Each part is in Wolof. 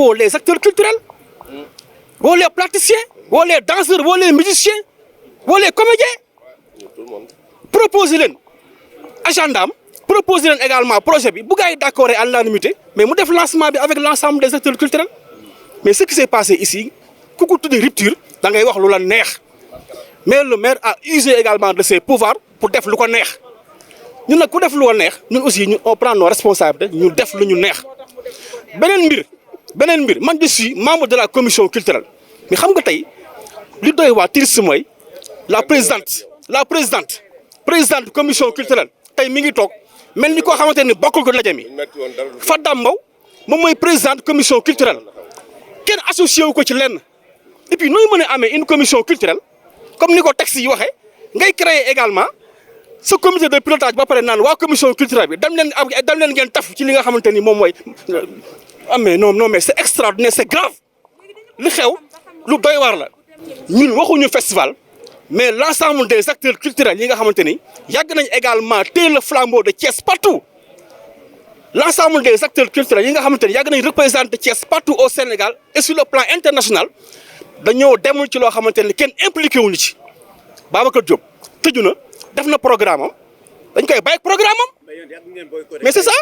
woo les acteurs culturels woo les praticiens woo les danseurs woo les musiciens woo les comédiens proposer leen agenda am proposer leen également projet bi bu gars yi d'accord à l'unanimité mais mu def lancement bi avec l'ensemble des acteurs culturels mais ce qui s'est passé ici ku ko tuddee rupture da ngay wax lu la neex mais le maire a usé également de ses pouvoirs pour def lu ko neex ñun nag ku def lu ko neex ñun aussi ñu on prend nos responsabilités ñu def lu ñu neex beneen mbir man je suis membre de la commission culturelle mais xam nga tey li doy waa triste mooy la présidente commission culturelle tey mi ngi toog mel ni koo xamante ni bokkul ko ndaje mi Fadam Mbow moom mooy présidente commission culturelle kenn associé wu ko ci lenn et puis nooy mën a amee une commission culturelle comme ni ko texte yi waxee ngay créer également ce comité de pilotage ba pare naan waa commission culturelle bi dem leen ngeen taf ci li nga xamante ni moom mooy mais non mais c'est extraordinaire c'est grave li xew lu doy waar la ñun waxuñu festival mais l'ensemble des acteurs culturels yi nga xamante ni yàgg nañ également téye le flambeau de Thiès partout l'ensemble des acteurs culturels yi nga xamante ni yàgg nañ représenter Thiès partout au Sénégal et sur le plan international dañoo demul ci loo xamante ni kenn impliqué wuñu ci Babacar Diop tëju na def na programme am dañ koy bàyyi programme am mais c'est ça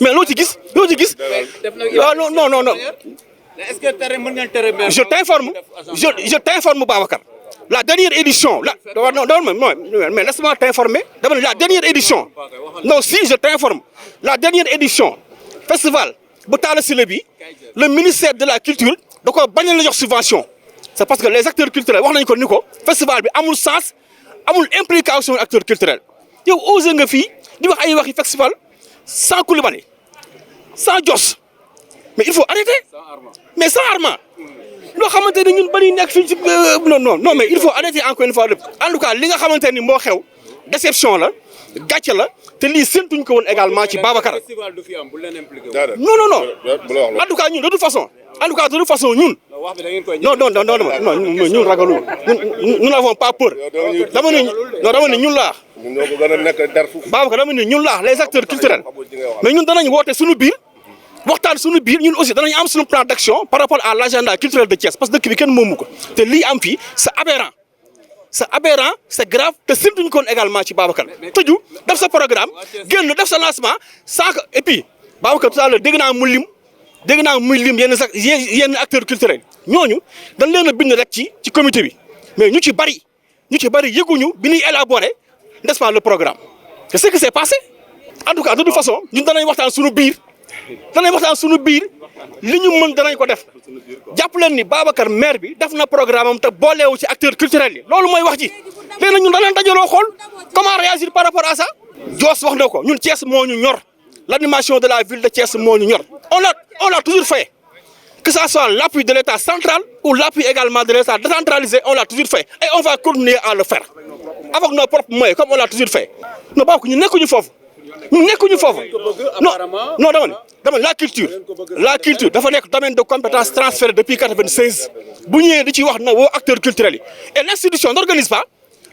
mais loo ci gis non est-ce que tere mën ngeen tere je t'informe Babacar la dernière édition mais laisse-moi t'informer dama ne la dernière édition non si je t'informe la dernière édition festival bu Talla Sylla bi le ministère de la culture da ko bañ la jox subvention c'est parce que les acteurs culturels wax nañ ko ni ko festival bi amul sens amul implication acteurs culturels yow osé nga fii di wax ay waxi festival sans Coulibaly sans Jos mais il faut arrêter mais sans Arma loo xamante ne ñun bari nekk fii ci non mais il faut arrêter encore une fois en tout cas li nga xamante ni moo xew déception la gàcce la te lii séntuñ ko woon également ci Babacar non en tout cas ñun de toute façon ñun non ñun ragalu nous n'avons pas peur dama ne ñun laa Babacar dama ne ñun laa les acteurs culturels mais ñun danañ woote suñu biir waxtaan suñu biir ñun aussi danañ am suñu plan d'action par rapport à l'agenda culturel de Thiès parce que dëkk bi kenn moomu ko te lii am fii c'est aberrant c'est grave te séntuñu ko woon également ci Babacar tëju def sa programme génn def sa lancement sans que et puis Babacar tout à l'heure dégg naa muy lim yenn acteurs culturels ñooñu dañ leen a bind rek ci comité bi mais ñu ci bari yëguñu bi ñuy élaborer n'est-ce pas le programme c'est ce qui s'est passé en tout cas de toute façon ñun danañ waxtaan suñu biir li ñu mën danañ ko def jàpp leen ni Babacar maire bi def na programme am te booleewu ci acteurs culturels yi loolu mooy wax ji léegi nag ñun danañ dajaloo xool comment réagir par rapport à ça. Joos wax na ko ñun Thiès moo ñu ñor l'animation de la ville de Thiès moo ñu ñor on l'a toujours fait que ça soit l'appui de l'État central ou l'appui également de l'État décentralisé on l'a toujours fait et on va continuer à le faire avec nos propres moyens comme on l'a toujours fait non Babacar ñu nekkuñu foofu. non dama la culture dafa nekk domaine de compétence transféré depuis 96 bu ñëwee di ci wax na woo acteurs culturels yi et l'institution n'organise pas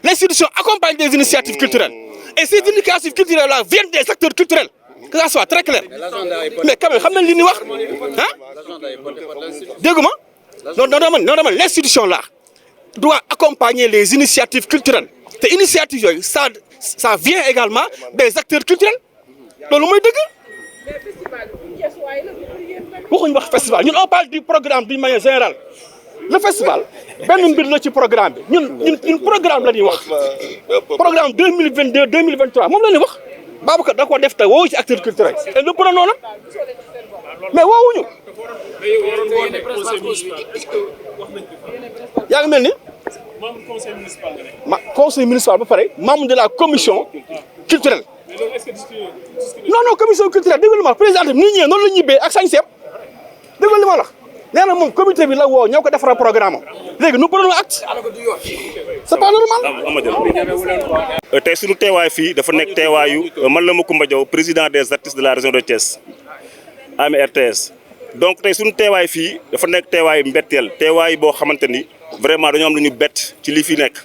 l'institution accompagne des initiatives culturelles et ces initiatives culturelles là viennent des acteurs culturels que ça soit très clair mais quand même xam nañ li ñuy wax ah dégguma non dama l'institution là doit accompagner les initiatives culturelles te initiatives yooyu ça vient également des acteurs culturels loolu mooy dëgg waxuñu wax festival ñun on parle du programme d'une manière générale le festival benn mbir la ci programme bi ñun programme la ñuy wax programme 2022 2023 moom la ñuy wax Babacar da ko def te woowu ci acteurs culturels et le prenons nag mais woowuñu yaa ngi mel ni conseil municipal ba pare membre de la commission culturelle non commission culturelle dégg nga li ma wax président bi nit ñi noonu la ñibbee ak sañ-seem dégg nga li ma wax nee na moom comité bi la woo ñoo ko defara programme am léegi nous prenons acte c'est pas normal. tey suñu teewaay fii dafa nekk teewaayu man la Macoumba Diaw président des artistes de la région de Thiès AMRTS donc tey suñu teewaay fii dafa nekk teewaayu mbetteel teewaay boo xamante ni vraiment dañoo am lu ñu bett ci li fi nekk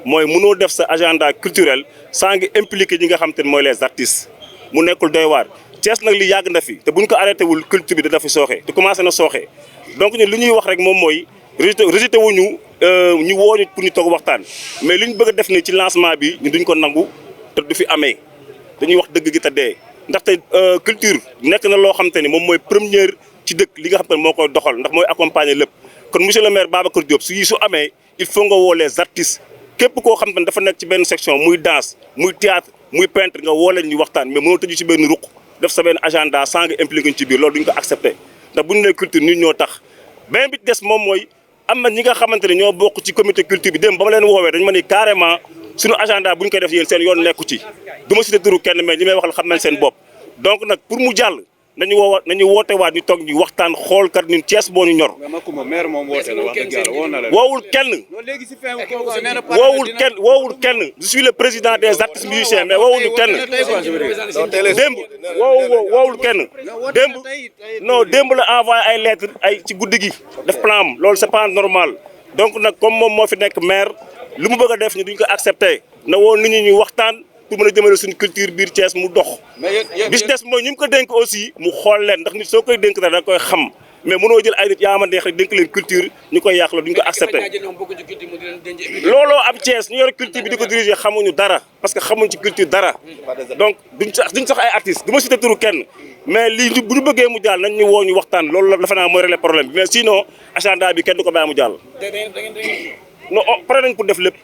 mooy mënoo def sa agenda culturel sans nga impliquer ñi nga xamante ni mooy les artistes mu nekkul doy waar Thiès nag li yàgg na fi te buñ ko arrêté wul culture bi dana fi sooxe te commencé na sooxe donc ñun li ñuy wax rek moom mooy rejeté wuñu ñu woo ñu pour ñu toog waxtaan mais li ñu bëgg a def ni ci lancement bi ñu duñ ko nangu te du fi amee dañuy wax dëgg gi te dee ndaxte culture nekk na loo xam te ni moom mooy première ci dëkk li nga xam te ne moo koy doxal ndax mooy accompagner lépp kon monsieur le maire Babacar Diop su amee il faut nga woo les artistes képp koo xam te ne dafa nekk ci benn section muy danse muy théâtre muy peintre nga woo leen ñu waxtaan mais mënoo tëju ci benn ruq def sa benn agenda sans nga impliqué ñu ci biir loolu duñ ko accepté ndax bu ñu nee culture nit ñoo tax beneen bi des moom mooy am na ñi nga xamante ne ñoo bokk ci comité culture bi dem ba ma leen woowee dañ ma ni carrément suñu agenda bu ñu koy def yéen seen yoon nekku ci du ma cité turu kenn mais ñi may waxal xam nañ seen bopp donc nag pour mu jàll nañu woote waat ñu toog ñu waxtaan xool kat ñun Thiès moo ñu ñor. mais Macoumba maire moom woote na wax dëgg yàlla woo na leen. woowul kenn. léegi si fin woowul kenn je suis le président des artistes musiciens mais woowuñu kenn. démb woowul kenn démb la envoyé ay lettres ay ci guddi gi def plan am loolu c'est pas normal donc nag comme moom moo fi nekk maire lu mu bëgg a def ñu duñ ko accepté na woo nit ñi ñu waxtaan. pour mën a jëmale suñu culture biir Thiès mu dox bis des mooy ñu mu ko dénk aussi mu xool leen ndax nit soo koy dénk dara da koy xam mais mënoo jël ay nit yaa ma neex rek dénk leen culture ñu koy yàq la duñ ko accepté looloo am Thiès ñu yor culture bi di ko diriger xamuñu dara parce que xamuñ ci culture dara donc duñ sax ay artistes du ma cité turu kenn mais lii bu ñu bëggee mu jàll nañ ñu woo ñu waxtaan loolu la dafa naa mooy régler problème bi mais sinon agenda bi kenn du ko bàyyi mu jàll non pare nañ pour def lépp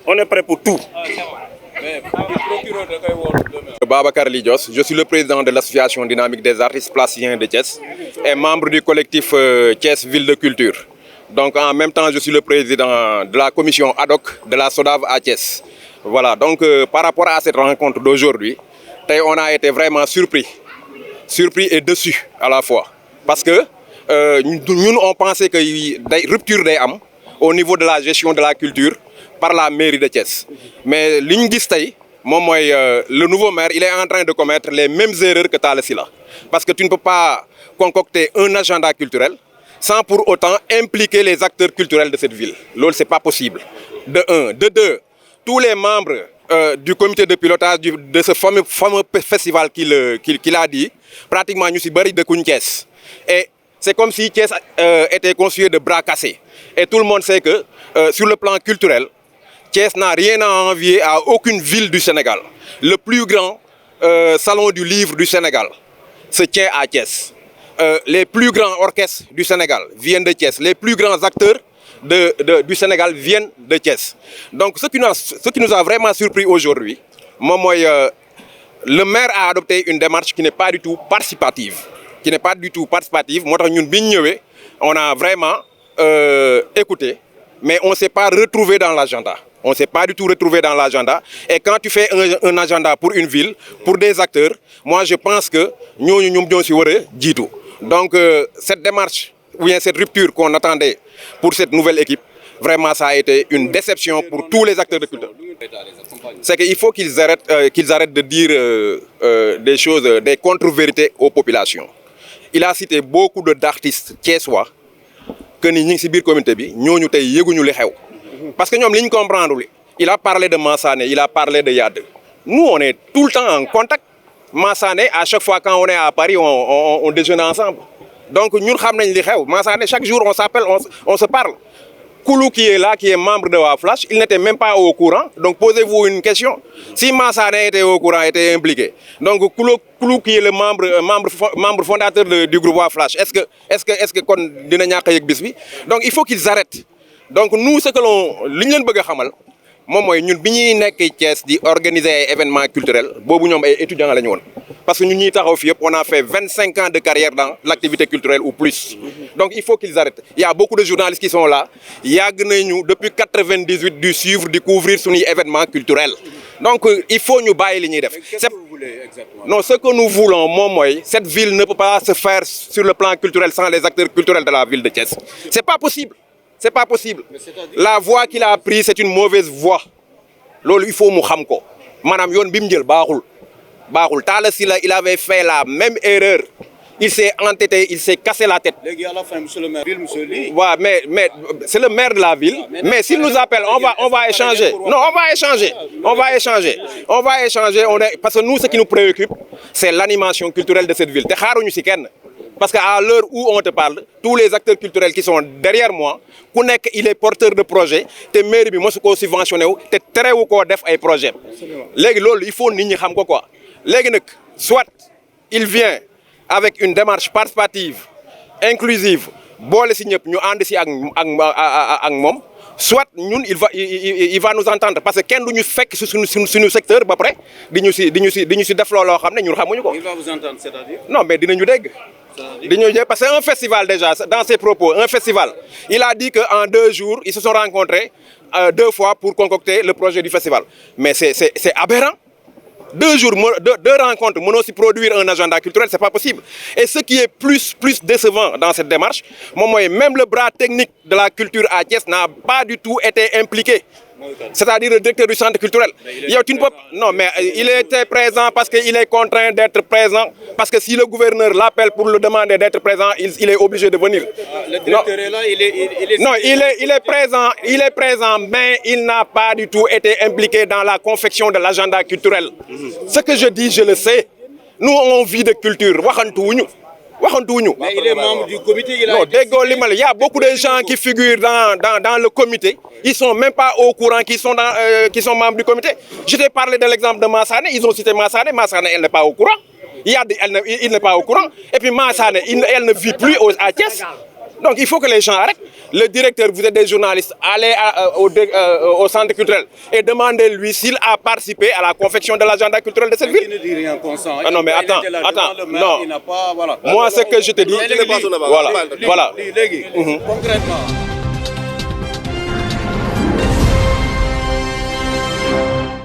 on est prêt pour tout. Babacar Lidios, je suis le président de l'association dynamique des artistes plasticiens de Thiès et membre du collectif Thiès Ville de Culture. Donc en même temps, je suis le président de la commission ad hoc de la SODAV à Thiès. Voilà, donc par rapport à cette rencontre d'aujourd'hui, on a été vraiment surpris et déçus à la fois. Parce que nous, on pensait qu'il y a une rupture des âmes au niveau de la gestion de la culture par la mairie de Thiès. Mais le nouveau maire, il est en train de commettre les mêmes erreurs que Talla Sylla. Parce que tu ne peux pas concocter un agenda culturel sans pour autant impliquer les acteurs culturels de cette ville. Ce n'est pas possible. De un. De deux, tous les membres du comité de pilotage de ce fameux festival qu'il a dit, pratiquement nous sommes de Thiès. Et c'est comme si Thiès était constitué de bras cassés. Et tout le monde sait que sur le plan culturel, Thiès n'a rien à envier à aucune ville du Sénégal. Le plus grand salon du livre du Sénégal se tient à Thiès. Les plus grands orchestres du Sénégal viennent de Thiès. Les plus grands acteurs du Sénégal viennent de Thiès. Donc ce qui nous a vraiment surpris aujourd'hui, le maire a adopté une démarche qui n'est pas du tout participative. On a vraiment écouté, mais on ne s'est pas retrouvé dans l'agenda. On ne s'est pas du tout retrouvé dans l'agenda. Et quand tu fais un agenda pour une ville, pour des acteurs, moi je pense que nous sommes dit tout. Donc cette démarche, ou bien cette rupture qu'on attendait pour cette nouvelle équipe, vraiment ça a été une déception pour tous les acteurs de culture. C'est qu'il faut qu'ils arrêtent de dire des choses, des contre-vérités aux populations. Il a cité beaucoup d'artistes thiessois que nous sommes dans la communauté, nous sommes parce que nous comprenons. Il a parlé de Massané, il a parlé de Yad. Nous, on est tout le temps en contact. Massané, à chaque fois quand on est à Paris, on déjeune ensemble. Donc nous savons Massané, chaque jour on s'appelle, on se parle. Koulou qui est là, qui est membre de la Flash, il n'était même pas au courant. Donc posez-vous une question. Si Massané était au courant, était impliqué. Donc Koulou qui est le membre fondateur du groupe Flash, est-ce que donc il faut qu'ils arrêtent. Donc nous, ce que nous voulons nous organiser des événements culturels, nous étudiants. Parce que nous on a fait 25 ans de carrière dans l'activité culturelle ou plus. Donc il faut qu'ils arrêtent. Il y a beaucoup de journalistes qui sont là. Il y a depuis 1998 de suivre, découvrir sur les événements culturels. Donc il faut nous bailler les nids. Qu'est-ce que vous voulez exactement? Non, ce que nous voulons, cette ville ne peut pas se faire sur le plan culturel sans les acteurs culturels de la ville de Thiès. C'est pas possible. C'est pas possible. La voie qu'il a prise, c'est une mauvaise voie. Il faut que nous ko. Madame Yon Bimdjel Baroul. Talla Sylla, il avait fait la même erreur il s'est entêté, il s'est cassé la tête. Les gars, à la fin, monsieur le maire, monsieur Ly. Ouais, mais c'est le maire de la ville. Mais s'il nous appelle, on va échanger. Non, on va échanger. On va échanger. On va échanger. Parce que nous, ce qui nous préoccupe, c'est l'animation culturelle de cette ville. Parce qu'à l'heure où on te parle, tous les acteurs culturels qui sont derrière moi, il est porteur de projets, te mairie bi mosu ko subventionné wu te terewu ko def ay projet. Légui lolu il faut nit ñi xam ko quoi. Légui nak soit il vient avec une démarche participative, inclusive, bolé ci ñep ñu and ci ak mom, soit ñun il va nous entendre parce que kenn duñu fekk ci suñu secteur ba paré diñu ci def lo xamné ñun xamuñu ko. Il va vous entendre, c'est-à-dire? Non, mais dinañu dégg. Parce que c'est un festival déjà, dans ses propos, un festival. Il a dit qu'en 2 jours, ils se sont rencontrés 2 fois pour concocter le projet du festival. Mais c'est aberrant. 2 jours, 2 rencontres, on aussi produire un agenda culturel, c'est pas possible. Et ce qui est plus décevant dans cette démarche, même le bras technique de la culture à Thiès n'a pas du tout été impliqué. C'est-à-dire le directeur du centre culturel. Non, mais il était présent parce qu'il est contraint d'être présent. Parce que si le gouverneur l'appelle pour le demander d'être présent, il est obligé de venir. Le directeur est là, Non, il est présent, mais il n'a pas du tout été impliqué dans la confection de l'agenda culturel. Ce que je dis, je le sais. Nous, on vit de culture. Mais il est membre du comité. Il y a beaucoup de gens qui figurent dans le comité. Ils ne sont même pas au courant qu'ils sont membres du comité. Je t'ai parlé de l'exemple de Massane. Ils ont cité Massane. Massane, elle n'est pas au courant. Il n'est pas au courant. Et puis Massane, elle ne vit plus à Thiès. Donc il faut que les gens arrêtent. Le directeur, vous êtes des journalistes, allez au centre culturel et demandez-lui s'il a participé à la confection de l'agenda culturel de cette ville. Il ne dit rien consent. Ah non, mais attends, non. Moi, ce que je te dis, voilà. Concrètement.